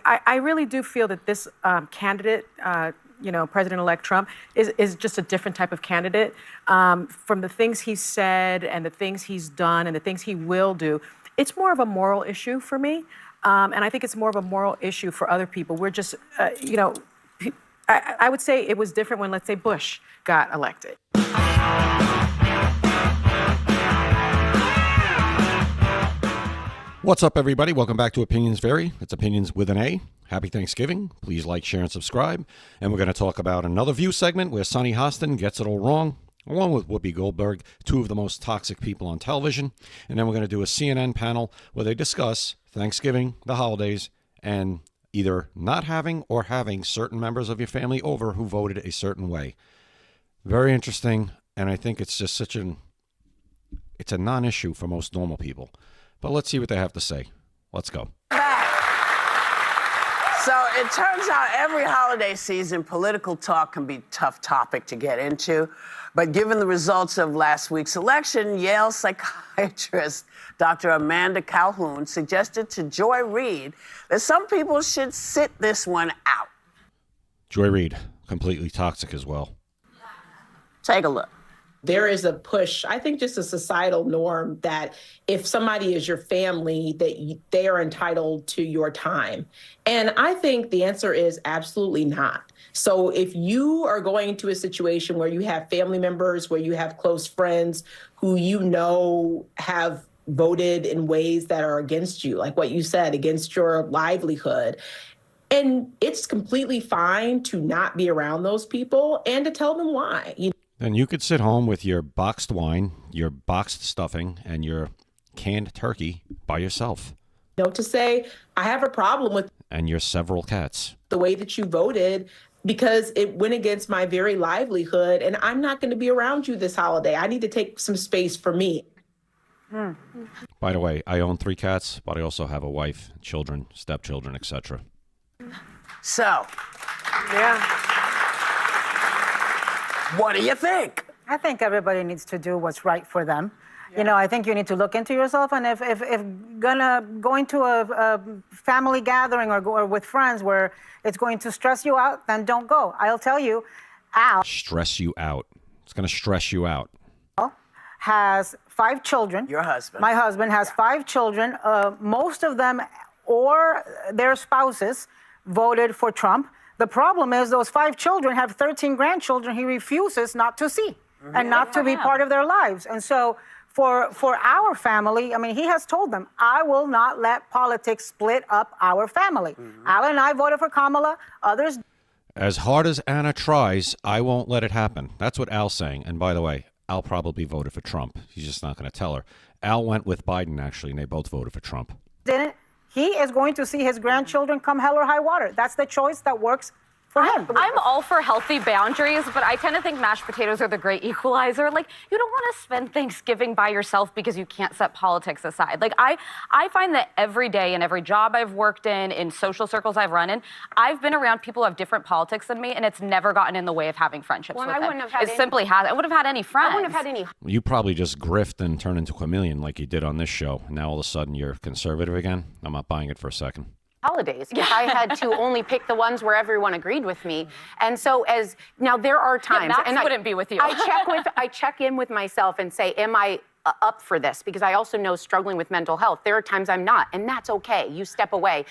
I really do feel that this candidate, President-elect Trump, is just a different type of candidate. From the things he's said and the things he's done and the things he will do, it's more of a moral issue for me. And I think it's more of a moral issue for other people. We're just, I would say it was different when, let's say, Bush got elected. What's up, everybody? Welcome back to Opinions Vary. It's Opinions with an A. Happy Thanksgiving. Please like, share, and subscribe. And we're going to talk about another View segment where Sunny Hostin gets it all wrong, along with Whoopi Goldberg, two of the most toxic people on television. And then we're going to do a CNN panel where they discuss Thanksgiving, the holidays, and either not having or having certain members of your family over who voted a certain way. Very interesting, and I think it's just it's a non-issue for most normal people. But let's see what they have to say. Let's go. So it turns out every holiday season, political talk can be a tough topic to get into. But given the results of last week's election, Yale psychiatrist Dr. Amanda Calhoun suggested to Joy Reid that some people should sit this one out. Joy Reid, completely toxic as well. Take a look. There is a push, I think just a societal norm that if somebody is your family, that they are entitled to your time. And I think the answer is absolutely not. So if you are going to a situation where you have family members, where you have close friends who you know have voted in ways that are against you, like what you said, against your livelihood, and it's completely fine to not be around those people and to tell them why. Then you could sit home with your boxed wine, your boxed stuffing, and your canned turkey by yourself. To say, I have a problem with... And your several cats. The way that you voted, because it went against my very livelihood, and I'm not going to be around you this holiday. I need to take some space for me. By the way, I own 3 cats, but I also have a wife, children, stepchildren, etc. So, yeah. What do you think? I think everybody needs to do what's right for them. Yeah. I think you need to look into yourself, and if going to a family gathering or with friends where it's going to stress you out, then don't go. I'll tell you, Al... Stress you out. It's going to stress you out. Has 5 children. Your husband. My husband has 5 children. Most of them or their spouses voted for Trump. The problem is those 5 children have 13 grandchildren he refuses not to see and not to be part of their lives. And so for our family, I mean, he has told them, I will not let politics split up our family. Al and I voted for Kamala, others... As hard as Anna tries, I won't let it happen. That's what Al's saying. And by the way, Al probably voted for Trump. He's just not going to tell her. Al went with Biden, actually, and they both voted for Trump. Didn't. He is going to see his grandchildren come hell or high water. That's the choice that works for him. I'm all for healthy boundaries, but I tend to think mashed potatoes are the great equalizer. Like, you don't want to spend Thanksgiving by yourself because you can't set politics aside. Like, I find that every day in every job I've worked in social circles I've run in, I've been around people who have different politics than me, and it's never gotten in the way of having friendships with them. I wouldn't have had I wouldn't have had any friends. I wouldn't have had any. You probably just grift and turn into a chameleon like you did on this show. Now all of a sudden you're conservative again? I'm not buying it for a second. Holidays. If I had to only pick the ones where everyone agreed with me. And so now there are times. Yeah, Max wouldn't be with you. I check in with myself and say, am I up for this? Because I also know struggling with mental health. There are times I'm not, and that's okay. You step away.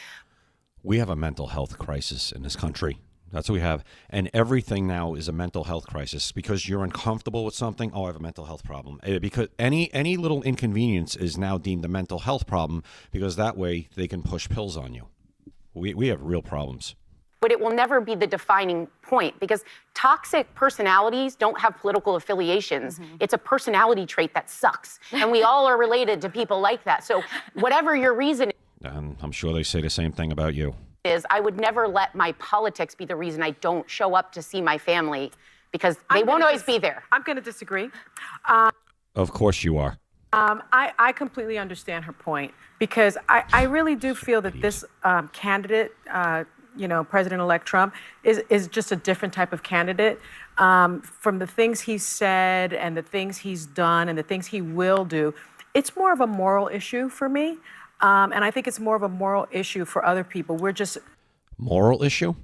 We have a mental health crisis in this country. That's what we have. And everything now is a mental health crisis because you're uncomfortable with something. Oh, I have a mental health problem. Because any little inconvenience is now deemed a mental health problem because that way they can push pills on you. We have real problems. But it will never be the defining point because toxic personalities don't have political affiliations. It's a personality trait that sucks. And we all are related to people like that. So whatever your reason And I'm sure they say the same thing about you. is, I would never let my politics be the reason I don't show up to see my family because they won't always be there. I'm going to disagree. Of course you are. I completely understand her point because I really do feel that this candidate, President-elect Trump, is just a different type of candidate. From the things he's said and the things he's done and the things he will do, it's more of a moral issue for me. And I think it's more of a moral issue for other people. We're just Moral issue?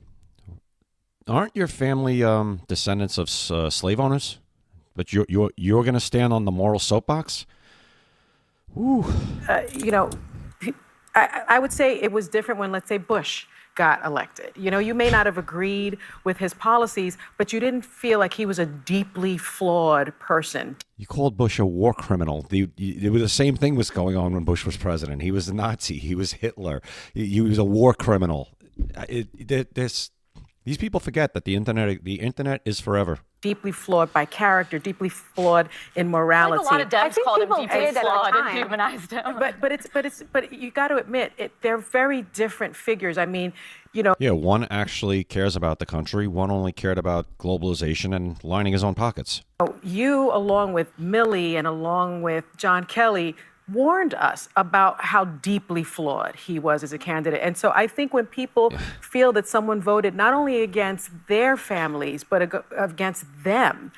Aren't your family descendants of slave owners? But you're going to stand on the moral soapbox? you know, I would say it was different when, let's say, Bush got elected. You know, you may not have agreed with his policies, but you didn't feel like he was a deeply flawed person. You called Bush a war criminal. The same thing was going on when Bush was president. He was a Nazi. He was Hitler. He was a war criminal. These people forget that the internet is forever. Deeply flawed by character, deeply flawed in morality. Like a lot of Dems called him people deeply did at the flawed and time. humanized him. But you got to admit, they're very different figures. I mean, you know. Yeah, one actually cares about the country. One only cared about globalization and lining his own pockets. You, along with Milley and along with John Kelly, warned us about how deeply flawed he was as a candidate. And so I think when people feel that someone voted not only against their families, but against them.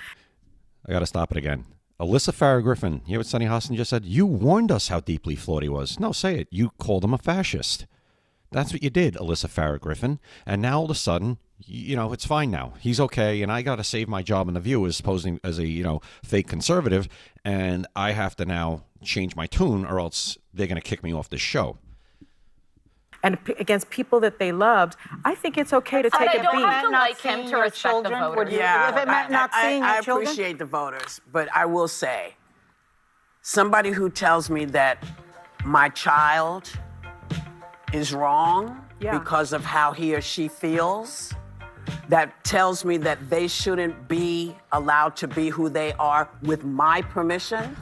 I got to stop it again. Alyssa Farah Griffin, you hear what Sonny Hostin just said? You warned us how deeply flawed he was. No, say it. You called him a fascist. That's what you did, Alyssa Farah Griffin. And now all of a sudden, you know, it's fine now. He's okay, and I got to save my job in The View as posing as a, you know, fake conservative, and I have to now change my tune or else they're going to kick me off the show. And against people that they loved, I think it's okay to take a don't beat. have to like him to respect the voters. If it meant not seeing your I children? appreciate the voters, but I will say, somebody who tells me that my child is wrong because of how he or she feels, that tells me that they shouldn't be allowed to be who they are with my permission,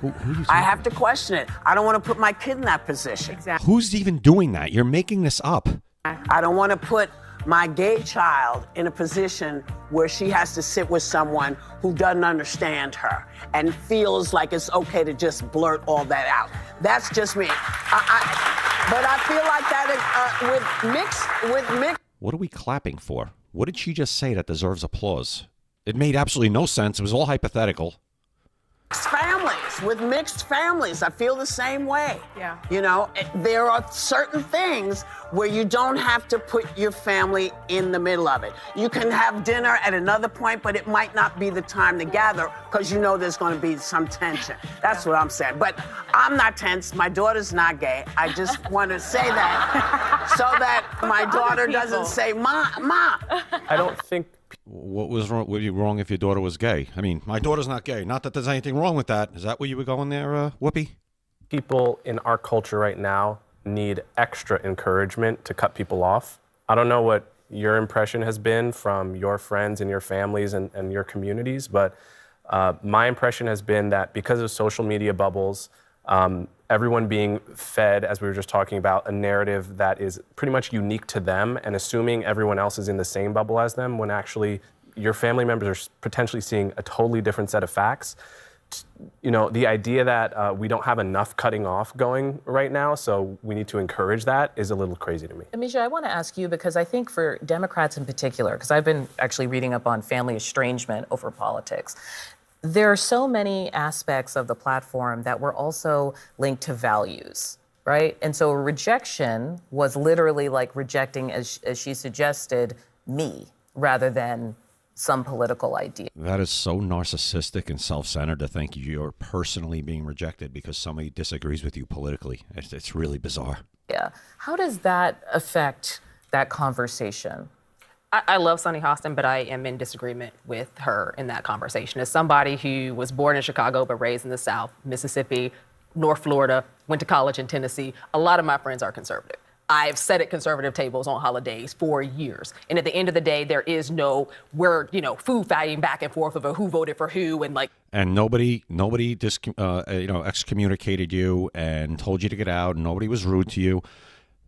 I have to question it. I don't want to put my kid in that position. Exactly. Who's even doing that? You're making this up. I don't want to put my gay child in a position where she has to sit with someone who doesn't understand her and feels like it's okay to just blurt all that out. That's just me. But I feel like that with mixed. What are we clapping for? What did she just say that deserves applause? It made absolutely no sense. It was all hypothetical. Families, with mixed families, I feel the same way. Yeah. You know, there are certain things where you don't have to put your family in the middle of it. You can have dinner at another point, but it might not be the time to gather because you know there's going to be some tension. That's what I'm saying. But I'm not tense. My daughter's not gay. I just want to say that so that my daughter doesn't say, Ma. I don't think What was wrong? Would you wrong if your daughter was gay? I mean, my daughter's not gay. Not that there's anything wrong with that. Is that where you were going there, Whoopi? people in our culture right now need extra encouragement to cut people off. I don't know what your impression has been from your friends and your families and your communities, but my impression has been that because of social media bubbles, everyone being fed, as we were just talking about, a narrative that is pretty much unique to them and assuming everyone else is in the same bubble as them when actually your family members are potentially seeing a totally different set of facts. You know, the idea that we don't have enough cutting off going right now, so we need to encourage that, is a little crazy to me. Amisha, I want to ask you, because I think for Democrats in particular, because I've been actually reading up on family estrangement over politics, there are so many aspects of the platform that were also linked to values, right? And so rejection was literally like rejecting, as she suggested, me, rather than some political idea. That is so narcissistic and self-centered to think you're personally being rejected because somebody disagrees with you politically. It's really bizarre. Yeah. How does that affect that conversation? I love Sunny Hostin, but I am in disagreement with her in that conversation. As somebody who was born in Chicago but raised in the South, Mississippi, North Florida, went to college in Tennessee, a lot of my friends are conservative. I've sat at conservative tables on holidays for years. And at the end of the day, there is no, we're, food fighting back and forth over who voted for who and like. And nobody excommunicated you and told you to get out. And nobody was rude to you.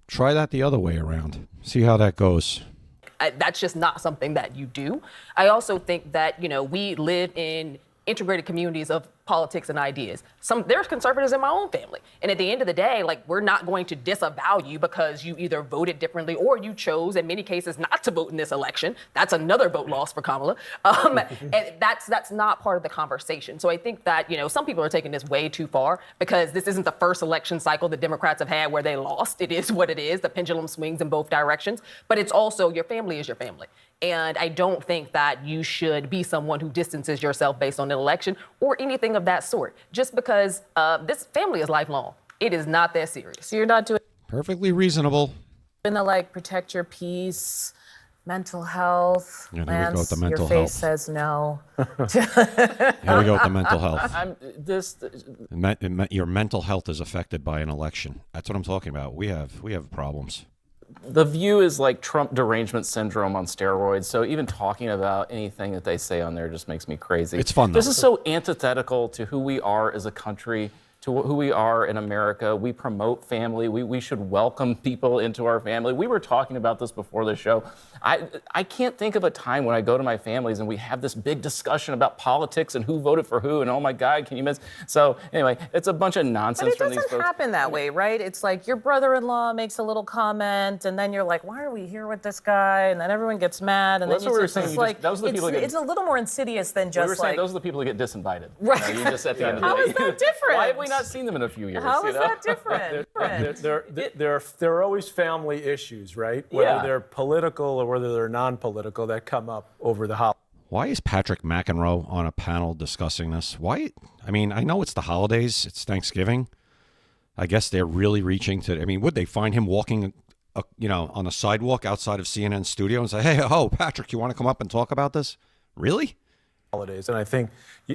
Try that the other way around. See how that goes. That's just not something that you do. I also think that, we live in integrated communities of politics and ideas. There's conservatives in my own family. And at the end of the day, like, we're not going to disavow you because you either voted differently or you chose, in many cases, not to vote in this election. That's another vote loss for Kamala. And that's not part of the conversation. So I think that, some people are taking this way too far because this isn't the first election cycle the Democrats have had where they lost. It is what it is. The pendulum swings in both directions. But it's also, your family is your family. And I don't think that you should be someone who distances yourself based on an election or anything of that sort, just because this family is lifelong. It is not that serious. So you're not doing Perfectly reasonable. the protect your peace, mental health. Yeah, there we go with the mental your face health. says no. Here we go with the mental health. Your mental health is affected by an election. That's what I'm talking about. We have problems. The View is like Trump derangement syndrome on steroids. So even talking about anything that they say on there just makes me crazy. It's fun, though. This is so antithetical to who we are as a country, to who we are in America. We promote family. We should welcome people into our family. We were talking about this before the show. I can't think of a time when I go to my families and we have this big discussion about politics and who voted for who and oh my God, can you miss? So anyway, it's a bunch of nonsense But from it these doesn't folks. happen that way, right? It's like your brother-in-law makes a little comment, and then you're like, "Why are we here with this guy?" And then everyone gets mad, and Well, then that's what we were it's saying. just You like just- those are the people that get- it's a little more insidious than We just were saying like. those are the people that get disinvited. Right. You just at the end of the How day. is that different? Why have we not seen them in a few years? How is know? that different? There are always family issues, right? Whether Yeah. they're political or whether they're non-political that come up over the holidays. Why is Patrick McEnroe on a panel discussing this? Why? I mean, I know it's the holidays. It's Thanksgiving. I guess they're really reaching to. I mean, would they find him walking, on the sidewalk outside of CNN studio and say, "Hey, Patrick, you want to come up and talk about this?" Really? Holidays, and I think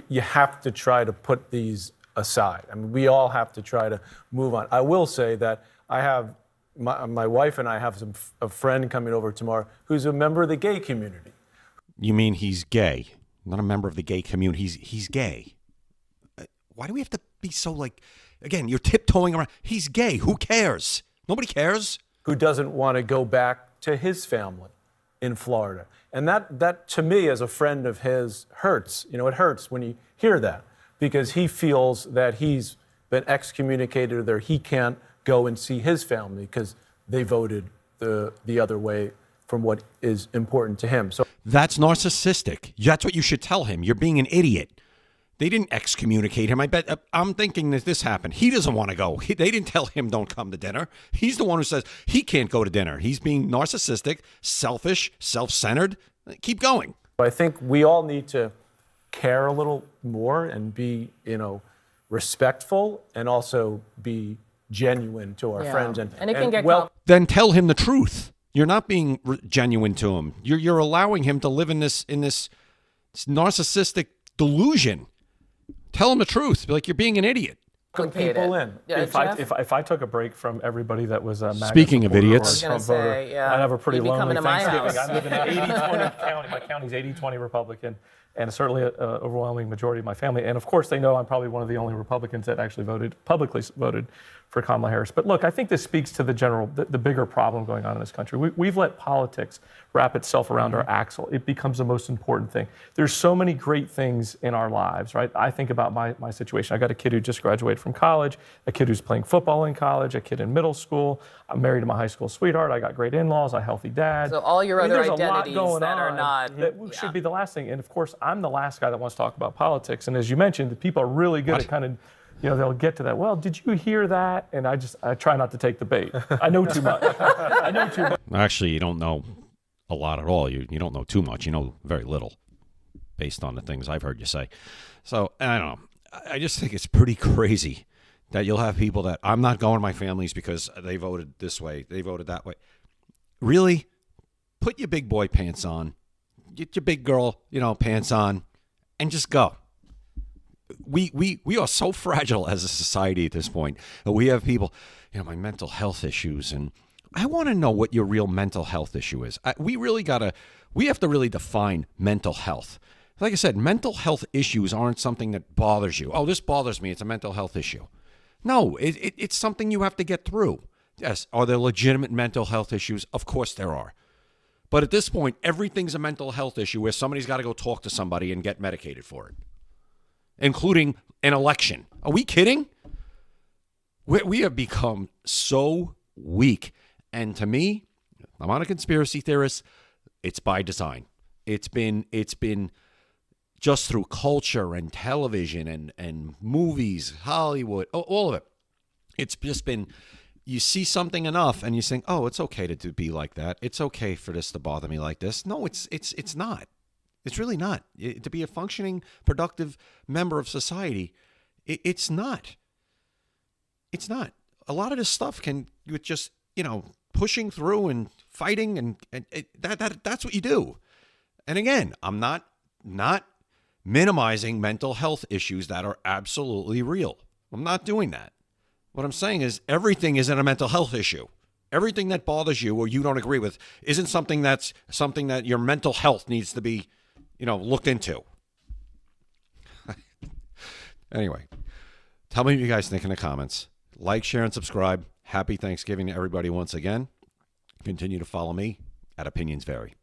you have to try to put these aside. I mean, we all have to try to move on. I will say that I have my wife and I have a friend coming over tomorrow who's a member of the gay community. You mean he's gay? Not a member of the gay community. He's gay. Why do we have to be so again, you're tiptoeing around. He's gay. Who cares? Nobody cares. Who doesn't want to go back to his family in Florida. And that to me, as a friend of his, hurts. It hurts when you hear that because he feels that he's been excommunicated or he can't go and see his family because they voted the other way from what is important to him. So That's narcissistic. That's what you should tell him. You're being an idiot. They didn't excommunicate him. I'm thinking that this happened. He doesn't want to go. They didn't tell him don't come to dinner. He's the one who says he can't go to dinner. He's being narcissistic, selfish, self-centered. Keep going. I think we all need to care a little more and be, respectful and also be genuine to our friends. And it can get Then tell him the truth. You're not being genuine to him. You're allowing him to live in this narcissistic delusion. Tell him the truth. Be like, you're being an idiot. people in. Yeah, If I took a break from everybody that was a MAGA Speaking of supporter or a idiots. Trump I was gonna voter, say, yeah. I'd have a pretty You'd be lonely coming to my Thanksgiving. house. I live in an 80-20 county. My county's 80-20 Republican, and certainly an overwhelming majority of my family. And of course, they know I'm probably one of the only Republicans that actually publicly voted for Kamala Harris. But look, I think this speaks to the bigger problem going on in this country. We've let politics wrap itself around our axle. It becomes the most important thing. There's so many great things in our lives, right? I think about my situation. I got a kid who just graduated from college, a kid who's playing football in college, a kid in middle school. I'm married to my high school sweetheart. I got great in-laws, a healthy dad. So all your other there's a lot identities going that are on not- that should be the last thing. And of course, I'm the last guy that wants to talk about politics. And as you mentioned, the people are really good at kind of, they'll get to that. Well, did you hear that? And I try not to take the bait. I know too much. I know too much. Actually, you don't know a lot at all. You don't know too much. You know very little based on the things I've heard you say. So, I don't know. I just think it's pretty crazy that you'll have people that I'm not going to my families because they voted this way, they voted that way. Really? Put your big boy pants on, get your big girl, pants on, and just go. We are so fragile as a society at this point. We have people, my mental health issues, and I want to know what your real mental health issue is. We have to really define mental health. Like I said, mental health issues aren't something that bothers you. Oh, this bothers me. It's a mental health issue. No, it's something you have to get through. Yes, are there legitimate mental health issues? Of course there are. But at this point, everything's a mental health issue where somebody's got to go talk to somebody and get medicated for it. including an election. Are we kidding? We have become so weak. And to me, I'm not a conspiracy theorist. It's by design. It's been just through culture and television and movies, Hollywood, all of it. It's just been, you see something enough and you think, oh, it's okay to be like that. It's okay for this to bother me like this. No, it's not. It's really not. To be a functioning, productive member of society, it's not. It's not. A lot of this stuff can, with just, pushing through and fighting, and that's what you do. And again, I'm not minimizing mental health issues that are absolutely real. I'm not doing that. What I'm saying is everything isn't a mental health issue. Everything that bothers you or you don't agree with isn't something that your mental health needs to be, looked into. Anyway, tell me what you guys think in the comments. Like, share, and subscribe. Happy Thanksgiving to everybody once again. Continue to follow me at Opinions Vary.